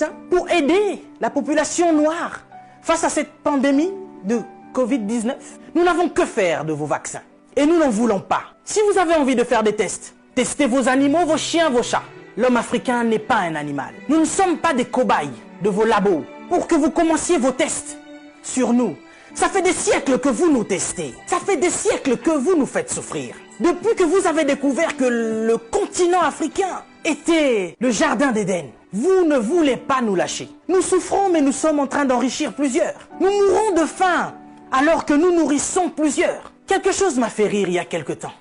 vaccin pour aider la population noire face à cette pandémie de Covid-19. Nous n'avons que faire de vos vaccins et nous n'en voulons pas. Si vous avez envie de faire des tests, testez vos animaux, vos chiens, vos chats. L'homme africain n'est pas un animal. Nous ne sommes pas des cobayes de vos labos pour que vous commenciez vos tests sur nous. Ça fait des siècles que vous nous testez. Ça fait des siècles que vous nous faites souffrir. Depuis que vous avez découvert que le continent africain était le jardin d'Éden, vous ne voulez pas nous lâcher. Nous souffrons, mais nous sommes en train d'enrichir plusieurs. Nous mourons de faim alors que nous nourrissons plusieurs. Quelque chose m'a fait rire il y a quelque temps.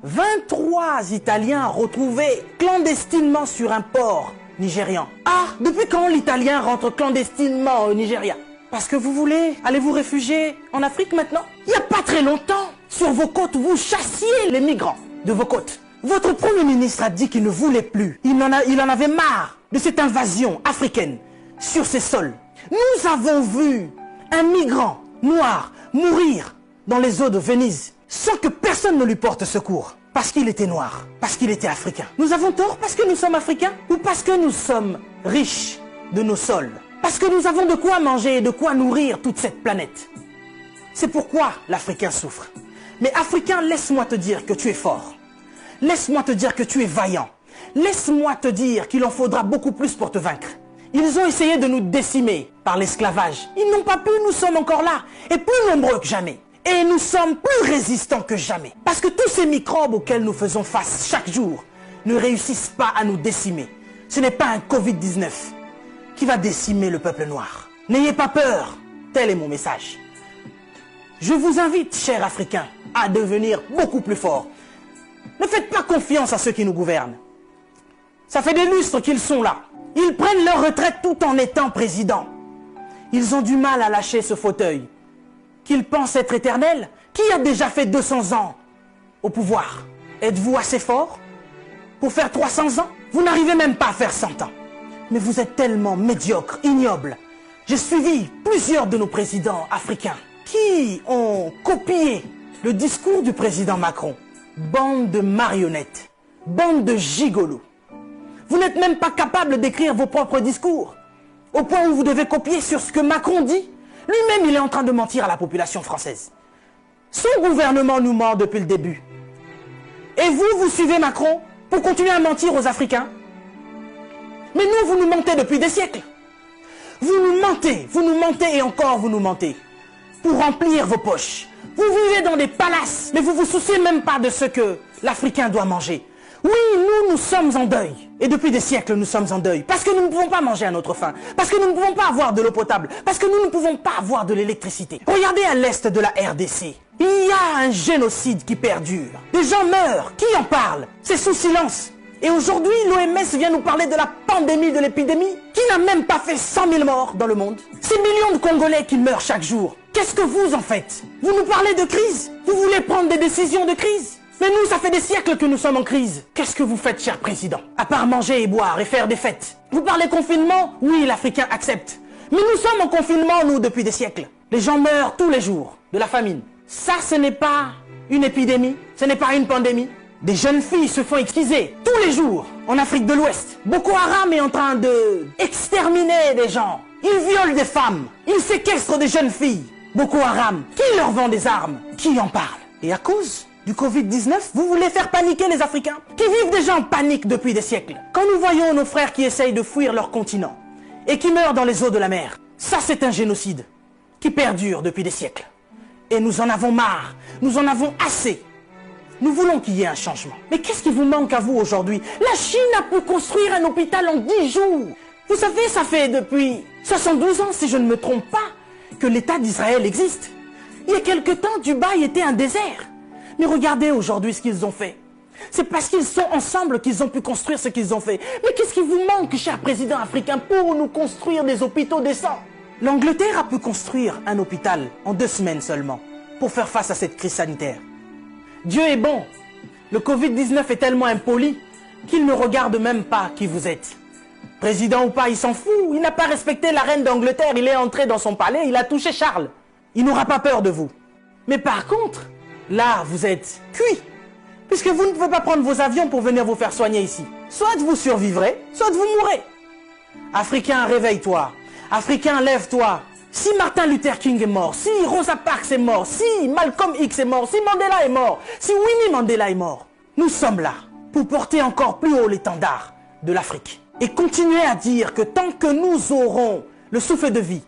23 Italiens retrouvés clandestinement sur un port nigérian. Ah, depuis quand l'Italien rentre clandestinement au Nigeria? Parce que vous voulez aller vous réfugier en Afrique maintenant? Il n'y a pas très longtemps, sur vos côtes, vous chassiez les migrants de vos côtes. Votre Premier ministre a dit qu'il ne voulait plus. Il en avait marre de cette invasion africaine sur ses sols. Nous avons vu un migrant noir mourir dans les eaux de Venise sans que personne ne lui porte secours. Parce qu'il était noir, parce qu'il était africain. Nous avons tort parce que nous sommes africains ou parce que nous sommes riches de nos sols? Parce que nous avons de quoi manger et de quoi nourrir toute cette planète. C'est pourquoi l'Africain souffre. Mais Africain, laisse-moi te dire que tu es fort. Laisse-moi te dire que tu es vaillant. Laisse-moi te dire qu'il en faudra beaucoup plus pour te vaincre. Ils ont essayé de nous décimer par l'esclavage. Ils n'ont pas pu, nous sommes encore là. Et plus nombreux que jamais. Et nous sommes plus résistants que jamais. Parce que tous ces microbes auxquels nous faisons face chaque jour ne réussissent pas à nous décimer. Ce n'est pas un Covid-19 qui va décimer le peuple noir. N'ayez pas peur, tel est mon message. Je vous invite, chers Africains, à devenir beaucoup plus forts. Ne faites pas confiance à ceux qui nous gouvernent. Ça fait des lustres qu'ils sont là. Ils prennent leur retraite tout en étant présidents. Ils ont du mal à lâcher ce fauteuil qu'ils pensent être éternel. Qui a déjà fait 200 ans au pouvoir? Êtes-vous assez fort pour faire 300 ans? Vous n'arrivez même pas à faire 100 ans. Mais vous êtes tellement médiocre, ignoble. J'ai suivi plusieurs de nos présidents africains qui ont copié le discours du président Macron. Bande de marionnettes, bande de gigolos. Vous n'êtes même pas capable d'écrire vos propres discours, au point où vous devez copier sur ce que Macron dit. Lui-même, il est en train de mentir à la population française. Son gouvernement nous ment depuis le début. Et vous, vous suivez Macron pour continuer à mentir aux Africains? Mais nous, vous nous mentez depuis des siècles. Vous nous mentez et encore vous nous mentez. Pour remplir vos poches. Vous vivez dans des palaces, mais vous vous souciez même pas de ce que l'Africain doit manger. Oui, nous sommes en deuil. Et depuis des siècles, nous sommes en deuil. Parce que nous ne pouvons pas manger à notre faim. Parce que nous ne pouvons pas avoir de l'eau potable. Parce que nous ne pouvons pas avoir de l'électricité. Regardez à l'est de la RDC. Il y a un génocide qui perdure. Des gens meurent. Qui en parle? C'est sous silence. Et aujourd'hui, l'OMS vient nous parler de la pandémie, de l'épidémie, qui n'a même pas fait 100 000 morts dans le monde. Ces millions de Congolais qui meurent chaque jour. Qu'est-ce que vous en faites? Vous nous parlez de crise? Vous voulez prendre des décisions de crise? Mais nous, ça fait des siècles que nous sommes en crise. Qu'est-ce que vous faites, cher président? À part manger et boire et faire des fêtes. Vous parlez confinement? Oui, l'Africain accepte. Mais nous sommes en confinement, nous, depuis des siècles. Les gens meurent tous les jours de la famine. Ça, ce n'est pas une épidémie. Ce n'est pas une pandémie. Des jeunes filles se font exciser tous les jours en Afrique de l'Ouest. Boko Haram est en train de exterminer des gens. Ils violent des femmes. Ils séquestrent des jeunes filles. Boko Haram, qui leur vend des armes? Qui en parle? Et à cause du Covid-19, vous voulez faire paniquer les Africains qui vivent déjà en panique depuis des siècles. Quand nous voyons nos frères qui essayent de fuir leur continent et qui meurent dans les eaux de la mer, ça c'est un génocide qui perdure depuis des siècles. Et nous en avons marre, nous en avons assez. Nous voulons qu'il y ait un changement. Mais qu'est-ce qui vous manque à vous aujourd'hui? La Chine a pu construire un hôpital en 10 jours. Vous savez, ça fait depuis 72 ans, si je ne me trompe pas, que l'État d'Israël existe. Il y a quelque temps, Dubaï était un désert. Mais regardez aujourd'hui ce qu'ils ont fait. C'est parce qu'ils sont ensemble qu'ils ont pu construire ce qu'ils ont fait. Mais qu'est-ce qui vous manque, cher président africain, pour nous construire des hôpitaux décents? L'Angleterre a pu construire un hôpital en 2 semaines seulement pour faire face à cette crise sanitaire. Dieu est bon. Le Covid-19 est tellement impoli qu'il ne regarde même pas qui vous êtes. Président ou pas, il s'en fout. Il n'a pas respecté la reine d'Angleterre. Il est entré dans son palais, il a touché Charles. Il n'aura pas peur de vous. Mais par contre, là, vous êtes cuit. Puisque vous ne pouvez pas prendre vos avions pour venir vous faire soigner ici. Soit vous survivrez, soit vous mourrez. Africain, réveille-toi. Africain, lève-toi. Si Martin Luther King est mort, si Rosa Parks est mort, si Malcolm X est mort, si Mandela est mort, si Winnie Mandela est mort, nous sommes là pour porter encore plus haut l'étendard de l'Afrique. Et continuer à dire que tant que nous aurons le souffle de vie,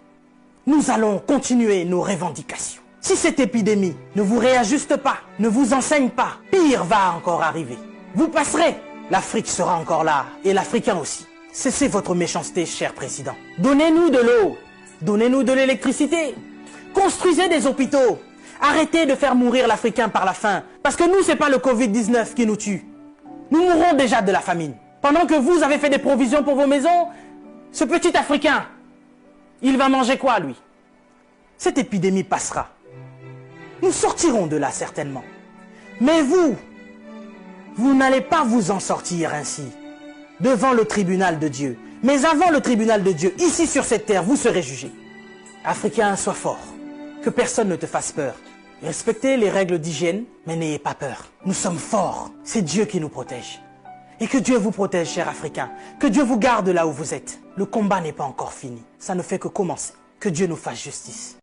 nous allons continuer nos revendications. Si cette épidémie ne vous réajuste pas, ne vous enseigne pas, pire va encore arriver. Vous passerez, l'Afrique sera encore là, et l'Africain aussi. Cessez votre méchanceté, cher président. Donnez-nous de l'eau, donnez-nous de l'électricité, construisez des hôpitaux, arrêtez de faire mourir l'Africain par la faim, parce que nous, c'est pas le Covid-19 qui nous tue. Nous mourrons déjà de la famine. Pendant que vous avez fait des provisions pour vos maisons, ce petit Africain, il va manger quoi, lui? Cette épidémie passera. Nous sortirons de là, certainement. Mais vous n'allez pas vous en sortir ainsi, devant le tribunal de Dieu. Mais avant le tribunal de Dieu, ici sur cette terre, vous serez jugés. Africain, sois fort. Que personne ne te fasse peur. Respectez les règles d'hygiène, mais n'ayez pas peur. Nous sommes forts. C'est Dieu qui nous protège. Et que Dieu vous protège, cher Africain. Que Dieu vous garde là où vous êtes. Le combat n'est pas encore fini. Ça ne fait que commencer. Que Dieu nous fasse justice.